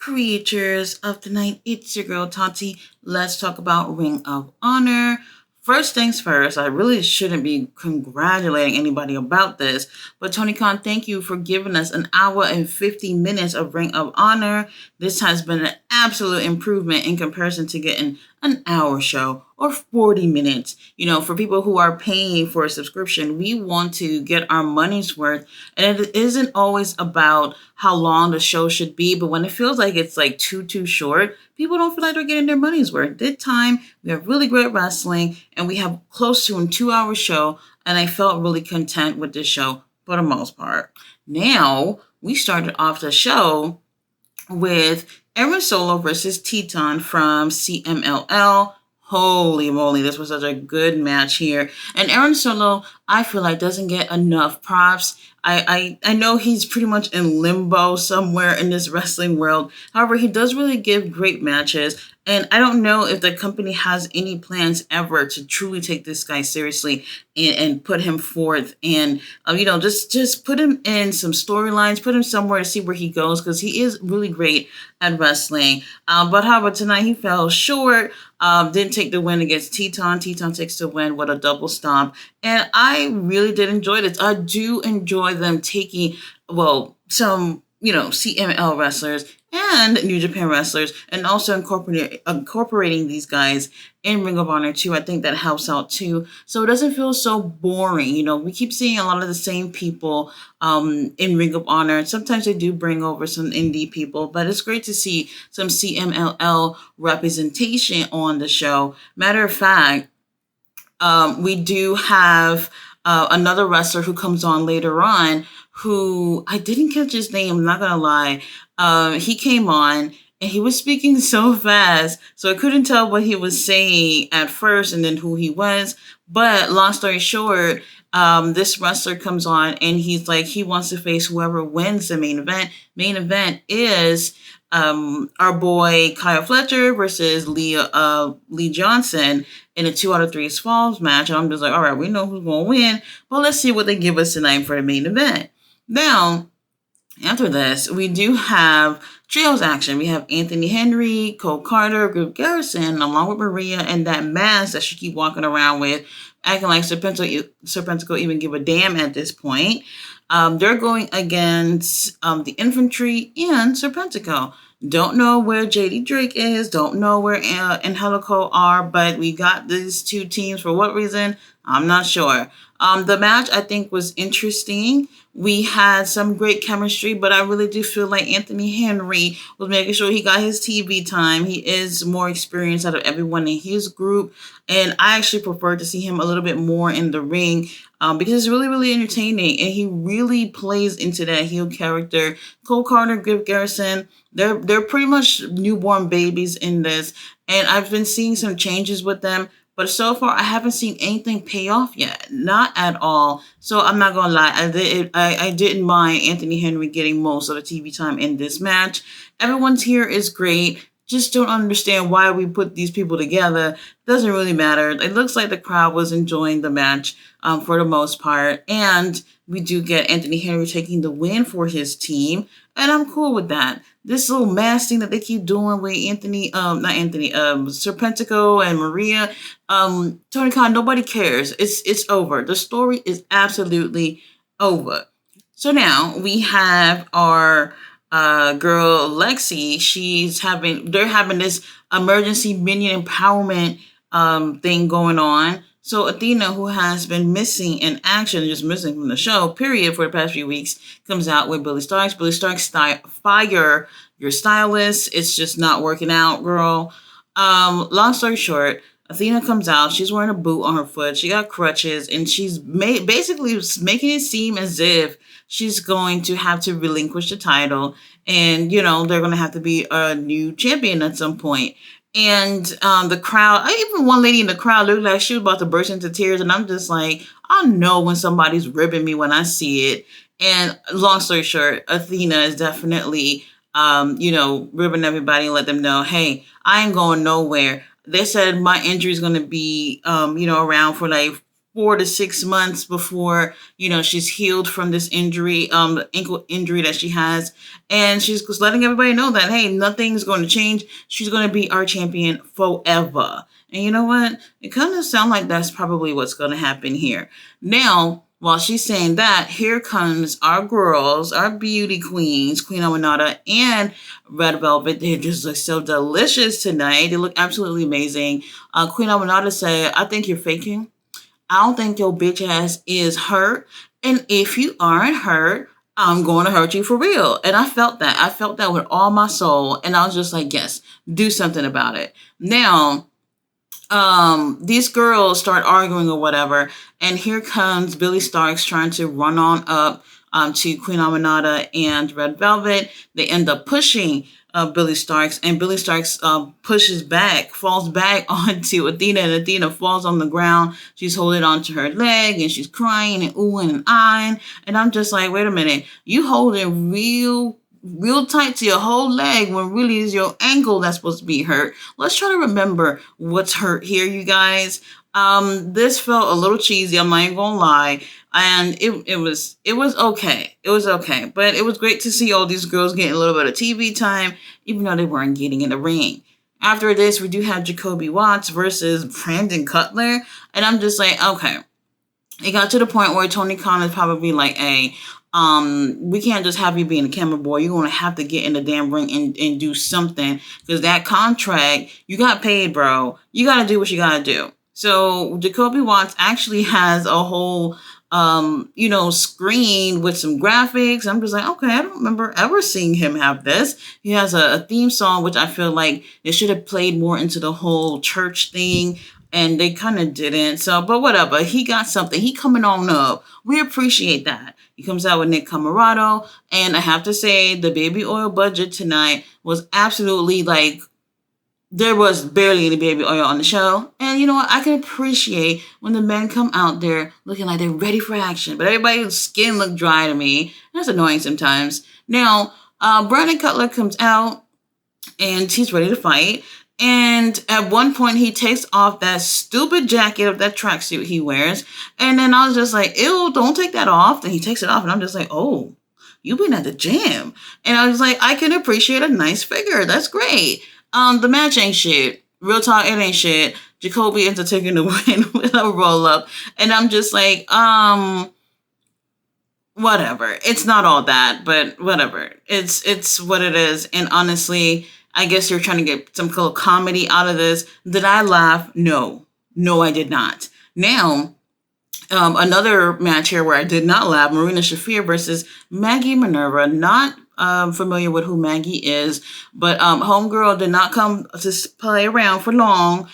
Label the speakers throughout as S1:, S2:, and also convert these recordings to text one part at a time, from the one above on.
S1: creatures of the night. It's your girl Tati. Let's talk about Ring of Honor. First things first, I really shouldn't be congratulating anybody about this, but Tony Khan, thank you for giving us an hour and 50 minutes of Ring of Honor. This has been an absolute improvement in comparison to getting an hour show or 40 minutes. For people who are paying for a subscription, we want to get our money's worth. And it isn't always about how long the show should be, but when it feels like it's like too short, people don't feel like they're getting their money's worth. This time, we have really great wrestling, and we have close to a 2 hour show, and I felt really content with this show for the most part. Now, we started off the show with Aaron Solo versus Teton from CMLL. Holy moly, this was such a good match here. And Aaron Solo, I feel like, doesn't get enough props. I know he's pretty much in limbo somewhere in this wrestling world. However, he does really give great matches. And I don't know if the company has any plans ever to truly take this guy seriously and put him forth and, just put him in some storylines, put him somewhere to see where he goes, because he is really great at wrestling. But however, tonight he fell short, didn't take the win against Teton. Teton takes the win with a double stomp. And I really did enjoy this. I do enjoy them taking, some, CML wrestlers and New Japan wrestlers, and also incorporating these guys in Ring of Honor too. I think that helps out too. So it doesn't feel so boring. We keep seeing a lot of the same people in Ring of Honor. Sometimes they do bring over some indie people, but it's great to see some CMLL representation on the show. Matter of fact, we do have another wrestler who comes on later on, who I didn't catch his name, I'm not gonna lie. He came on and he was speaking so fast, so I couldn't tell what he was saying at first and then who he was. But long story short, this wrestler comes on and he's like, he wants to face whoever wins the main event. Main event is our boy Kyle Fletcher versus Lee Johnson in a 2 out of 3 falls match. And I'm just like, all right, we know who's going to win, but let's see what they give us tonight for the main event. Now, after this, we do have trios action. We have Anthony Henry, Cole Carter, Griff Garrison, along with Maria, and that mask that she keep walking around with, acting like Serpentico even give a damn at this point. They're going against the Infantry and Serpentico. Don't know where JD Drake is. Don't know where Angelico are, but we got these two teams. For what reason? I'm not sure. The match, I think, was interesting. We had some great chemistry, but I really do feel like Anthony Henry was making sure he got his TV time. He is more experienced out of everyone in his group, and I actually prefer to see him a little bit more in the ring because it's really, really entertaining, and he really plays into that heel character. Cole Carter, Griff Garrison, they're pretty much newborn babies in this, and I've been seeing some changes with them. But so far, I haven't seen anything pay off yet. Not at all. So I'm not going to lie. I didn't mind Anthony Henry getting most of the TV time in this match. Everyone's here is great. Just don't understand why we put these people together. Doesn't really matter. It looks like the crowd was enjoying the match for the most part. And we do get Anthony Henry taking the win for his team. And I'm cool with that. This little mask thing that they keep doing with Serpentico and Maria, Tony Khan, nobody cares. It's over. The story is absolutely over. So now we have our girl Lexi. They're having this emergency minion empowerment thing going on. So Athena, who has been missing in action, just missing from the show, period, for the past few weeks, comes out with Billy Starks. Billy Starks, fire your stylist. It's just not working out, girl. Long story short, Athena comes out. She's wearing a boot on her foot. She got crutches, and she's basically making it seem as if she's going to have to relinquish the title. And, they're going to have to be a new champion at some point. And the crowd, even one lady in the crowd looked like she was about to burst into tears. And I'm just like, I know when somebody's ribbing me when I see it. And long story short, Athena is definitely, ribbing everybody and let them know, hey, I ain't going nowhere. They said my injury is going to be, around for like 4 to 6 months before she's healed from this injury, ankle injury that she has, and she's just letting everybody know that hey, nothing's going to change. She's going to be our champion forever. And you know what? It kind of sounds like that's probably what's going to happen here. Now, while she's saying that, here comes our girls, our beauty queens, Queen Aminata and Red Velvet. They just look so delicious tonight. They look absolutely amazing. Queen Aminata said, I think you're faking. I don't think your bitch ass is hurt. And if you aren't hurt, I'm going to hurt you for real. And I felt that. I felt that with all my soul. And I was just like, yes, do something about it. Now, these girls start arguing or whatever, and here comes Billy Starks trying to run on up to Queen Aminata and Red Velvet. They end up pushing Billy Starks, and Billy Starks pushes back, falls back onto Athena, and Athena falls on the ground. She's holding onto her leg, and she's crying and oohing and eyeing, and I'm just like, wait a minute, you holding real tight to your whole leg when really is your ankle that's supposed to be hurt. Let's try to remember what's hurt here, you guys. This felt a little cheesy, I'm not even gonna lie. And it was okay. It was okay. But it was great to see all these girls getting a little bit of TV time, even though they weren't getting in the ring. After this, we do have Jacoby Watts versus Brandon Cutler. And I'm just like, okay. It got to the point where Tony Khan is probably like, hey, we can't just have you being a camera boy. You're going to have to get in the damn ring and do something, because that contract, you got paid, bro. You got to do what you got to do. So Jacoby Watts actually has a whole, screen with some graphics. I'm just like, okay, I don't remember ever seeing him have this. He has a theme song, which I feel like it should have played more into the whole church thing. And they kind of didn't. So, but whatever. He got something. He coming on up. We appreciate that. He comes out with Nick Camarado. And I have to say, the baby oil budget tonight was absolutely like, there was barely any baby oil on the show. And you know what? I can appreciate when the men come out there looking like they're ready for action. But everybody's skin looked dry to me. That's annoying sometimes. Now, Brandon Cutler comes out and he's ready to fight. And at one point, he takes off that stupid jacket of that tracksuit he wears. And then I was just like, ew, don't take that off. And he takes it off. And I'm just like, oh, you've been at the gym. And I was like, I can appreciate a nice figure. That's great. The match ain't shit. Real talk, it ain't shit. Jacoby ends up taking the win with a roll up. And I'm just like, whatever. It's not all that, but whatever. It's what it is. And honestly, I guess you're trying to get some kind of comedy out of this. Did I laugh? No. No, I did not. Now, another match here where I did not laugh, Marina Shafir versus Maggie Minerva. Not familiar with who Maggie is, but Homegirl did not come to play around for long.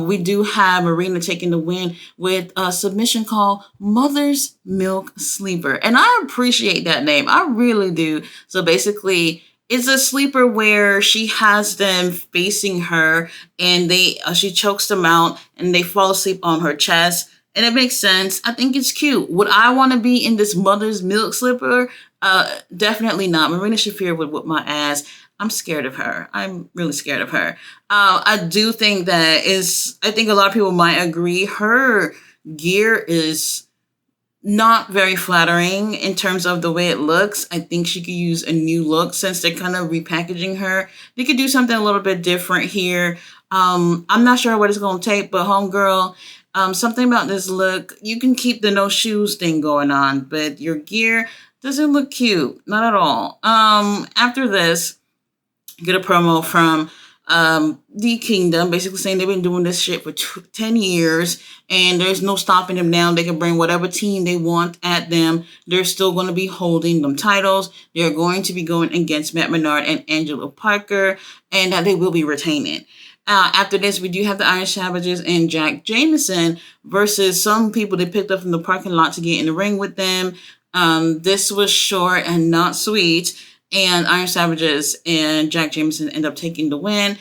S1: We do have Marina taking the win with a submission called Mother's Milk Sleeper. And I appreciate that name. I really do. So basically, it's a sleeper where she has them facing her and she chokes them out and they fall asleep on her chest. And it makes sense. I think it's cute. Would I want to be in this mother's milk slipper? Definitely not. Marina Shafir would whip my ass. I'm scared of her. I'm really scared of her. I do think I think a lot of people might agree. Her gear is not very flattering in terms of the way it looks. I think she could use a new look since they're kind of repackaging her. They could do something a little bit different here. I'm not sure what it's going to take, but Homegirl, something about this look, you can keep the no shoes thing going on, but your gear doesn't look cute. Not at all. After this, get a promo from the Kingdom, basically saying they've been doing this shit for 10 years and there's no stopping them now. They can bring whatever team they want at them. They're still going to be holding them titles. They're going to be going against Matt Menard and Angelo Parker, and that they will be retaining. After this, we do have the Iron Savages and Jack Jameson versus some people they picked up from the parking lot to get in the ring with them. This was short and not sweet. And Iron Savages and Jack Jameson end up taking the win.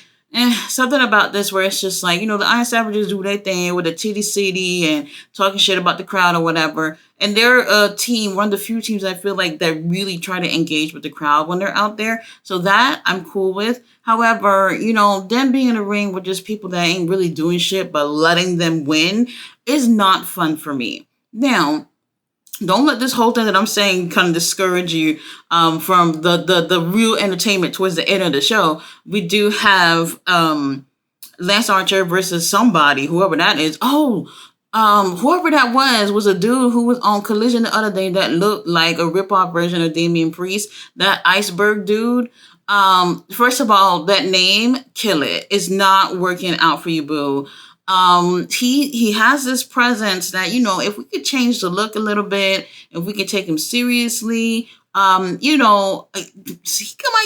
S1: Something about this where it's just like, the Iron Savages do their thing with the TDCD and talking shit about the crowd or whatever. And they're a team, one of the few teams I feel like that really try to engage with the crowd when they're out there. So that I'm cool with. However, them being in the ring with just people that ain't really doing shit but letting them win is not fun for me. Now, don't let this whole thing that I'm saying kind of discourage you from the real entertainment towards the end of the show. We do have Lance Archer versus somebody, whoever that is. Oh, whoever that was a dude who was on Collision the other day that looked like a ripoff version of Damian Priest, that iceberg dude. First of all, that name, kill it. It's not working out for you, boo. He has this presence that, if we could change the look a little bit, if we could take him seriously, he might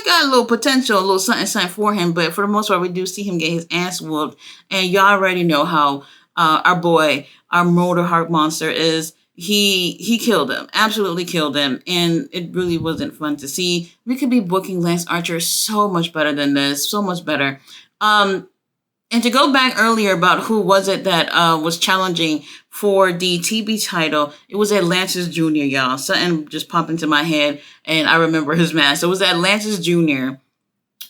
S1: got a little potential, a little something for him, but for the most part, we do see him get his ass whooped, and y'all already know how our boy, our Motor Heart Monster is. He killed him, absolutely killed him, and it really wasn't fun to see. We could be booking Lance Archer so much better than this, so much better. And to go back earlier about who was it that was challenging for the TB title, it was Atlantis Jr., y'all. Something just popped into my head, and I remember his match. So it was Atlantis Jr.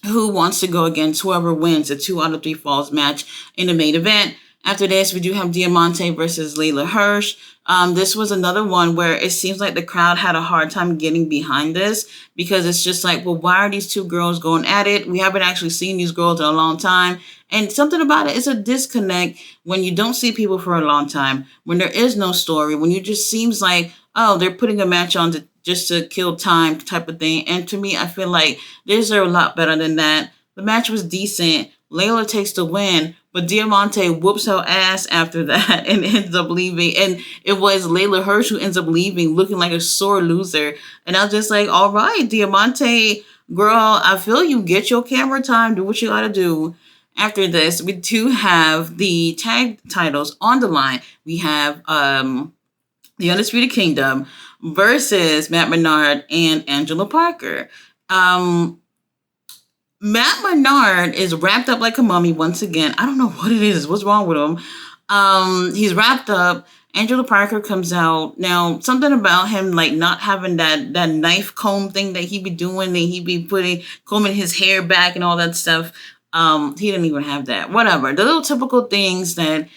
S1: who wants to go against whoever wins a 2 out of 3 falls match in the main event. After this, we do have Diamante versus Layla Hirsch. This was another one where it seems like the crowd had a hard time getting behind this because it's just like, well, why are these two girls going at it? We haven't actually seen these girls in a long time. And something about it is a disconnect when you don't see people for a long time, when there is no story, when it just seems like, oh, they're putting a match on just to kill time type of thing. And to me, I feel like they deserve a lot better than that. The match was decent. Layla takes the win, but Diamante whoops her ass after that and ends up leaving. And it was Layla Hirsch who ends up leaving looking like a sore loser. And I was just like, all right, Diamante, girl, I feel you. Get your camera time. Do what you got to do. After this, we do have the tag titles on the line. We have the Undisputed Kingdom versus Matt Menard and Angelo Parker. Matt Menard is wrapped up like a mummy once again. I don't know what it is. What's wrong with him? He's wrapped up. Angelo Parker comes out. Now, something about him, like not having that knife comb thing that he be doing, and he be combing his hair back and all that stuff. He didn't even have that. Whatever. The little typical things that,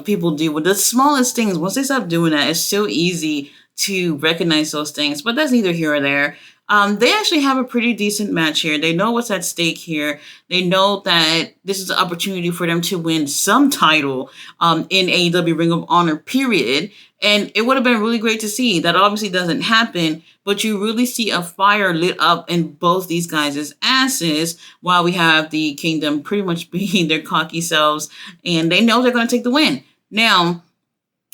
S1: people do with the smallest things. Once they stop doing that, it's so easy to recognize those things. But that's neither here or there. They actually have a pretty decent match here. They know what's at stake here. They know that this is an opportunity for them to win some title in AEW Ring of Honor, period. And it would have been really great to see. That obviously doesn't happen, but you really see a fire lit up in both these guys' asses while we have the Kingdom pretty much being their cocky selves, and they know they're going to take the win. Now,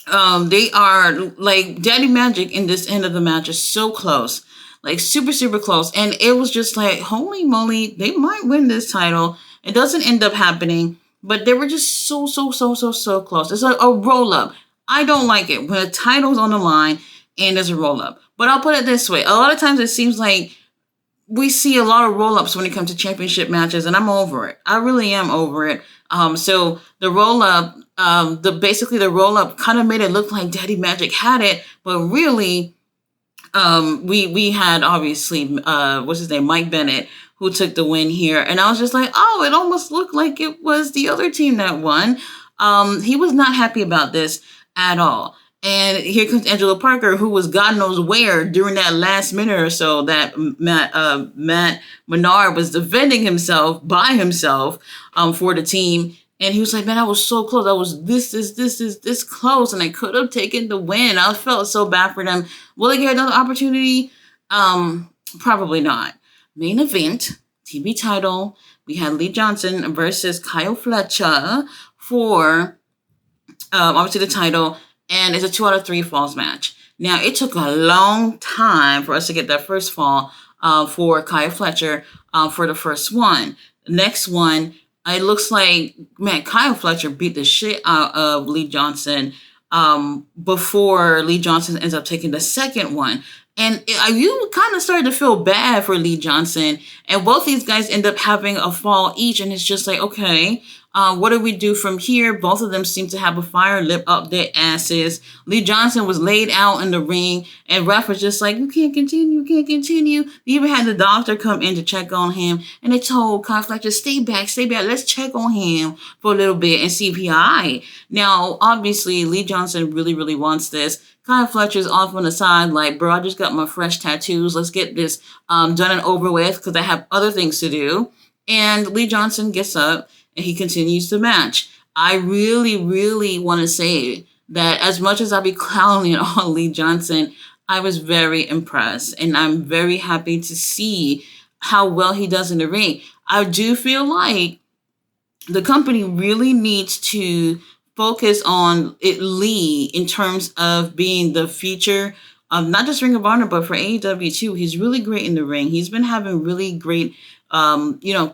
S1: they are like Daddy Magic in this end of the match is so close. Like super, super close. And it was just like, holy moly, they might win this title. It doesn't end up happening, but they were just so close. It's like a roll up. I don't like it when a title's on the line and there's a roll up. But I'll put it this way. A lot of times it seems like we see a lot of roll ups when it comes to championship matches, and I'm over it. I really am over it. So the roll up, the roll up kind of made it look like Daddy Magic had it, but really, we had obviously what's his name, Mike Bennett, who took the win here, and I was just like, oh, it almost looked like it was the other team that won. He was not happy about this at all. And here comes Angelo Parker, who was God knows where during that last minute or so that Matt Menard was defending himself by himself for the team. And he was like, man, I was so close. I was this close, and I could have taken the win. I felt so bad for them. Will they get another opportunity? Probably not. Main event, TV title. We had Lee Johnson versus Kyle Fletcher for obviously the title, and it's a 2 out of 3 falls match. Now, it took a long time for us to get that first fall for Kyle Fletcher for the first one. The next one, it looks like, man, Kyle Fletcher beat the shit out of Lee Johnson before Lee Johnson ends up taking the second one. And you kind of started to feel bad for Lee Johnson. And both these guys end up having a fall each. And it's just like, okay, what do we do from here? Both of them seem to have a fire lip up their asses. Lee Johnson was laid out in the ring, and ref was just like, you can't continue, you can't continue. They even had the doctor come in to check on him, and they told Kyle Fletcher, stay back, let's check on him for a little bit and see if he's all right. Now, obviously, Lee Johnson really, really wants this. Kyle Fletcher's off on the side like, bro, I just got my fresh tattoos. Let's get this done and over with because I have other things to do. And Lee Johnson gets up and he continues the match. I really, really want to say that as much as I be clowning on Lee Johnson, I was very impressed. And I'm very happy to see how well he does in the ring. I do feel like the company really needs to focus on Lee in terms of being the feature of not just Ring of Honor, but for AEW too. He's really great in the ring. He's been having really great,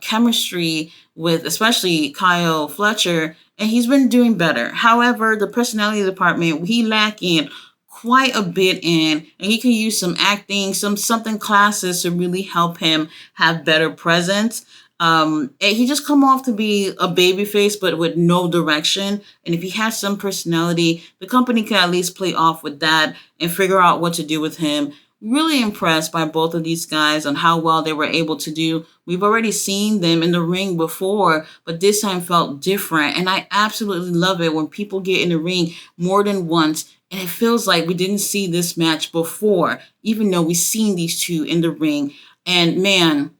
S1: chemistry with especially Kyle Fletcher, and he's been doing better. However, the personality department, he lacking quite a bit in, and he can use some acting, something classes to really help him have better presence. And he just come off to be a babyface, but with no direction. And if he has some personality, the company can at least play off with that and figure out what to do with him. Really impressed by both of these guys on how well they were able to do. We've already seen them in the ring before, but this time felt different. And I absolutely love it when people get in the ring more than once. And it feels like we didn't see this match before, even though we've seen these two in the ring. And man,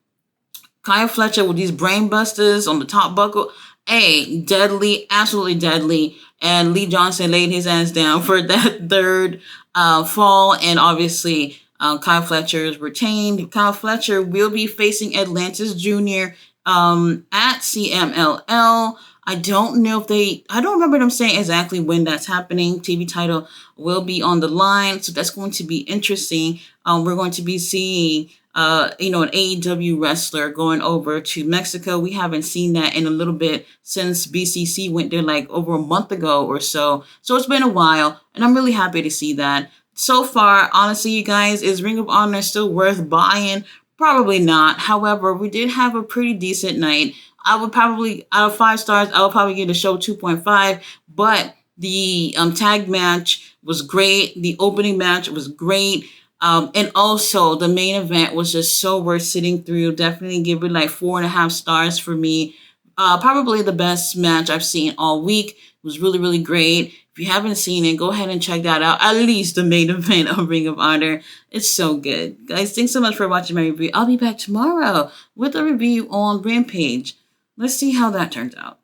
S1: Kyle Fletcher with these brain busters on the top buckle, deadly, absolutely deadly. And Lee Johnson laid his ass down for that third fall. And obviously, Kyle Fletcher is retained. Kyle Fletcher will be facing Atlantis Jr. At CMLL. I don't remember them saying exactly when that's happening. TV title will be on the line. So that's going to be interesting. We're going to be seeing an AEW wrestler going over to Mexico. We haven't seen that in a little bit since BCC went there like over a month ago or so. So it's been a while, and I'm really happy to see that. So far, honestly, you guys, is Ring of Honor still worth buying? Probably not. However, we did have a pretty decent night. I would probably, out of 5 stars, I would probably give the show 2.5, but the tag match was great. The opening match was great. And also the main event was just so worth sitting through. Definitely give it like 4.5 stars for me. Probably the best match I've seen all week. It was really, really great. If you haven't seen it, go ahead and check that out. At least the main event of Ring of Honor. It's so good. Guys, thanks so much for watching my review. I'll be back tomorrow with a review on Rampage. Let's see how that turns out.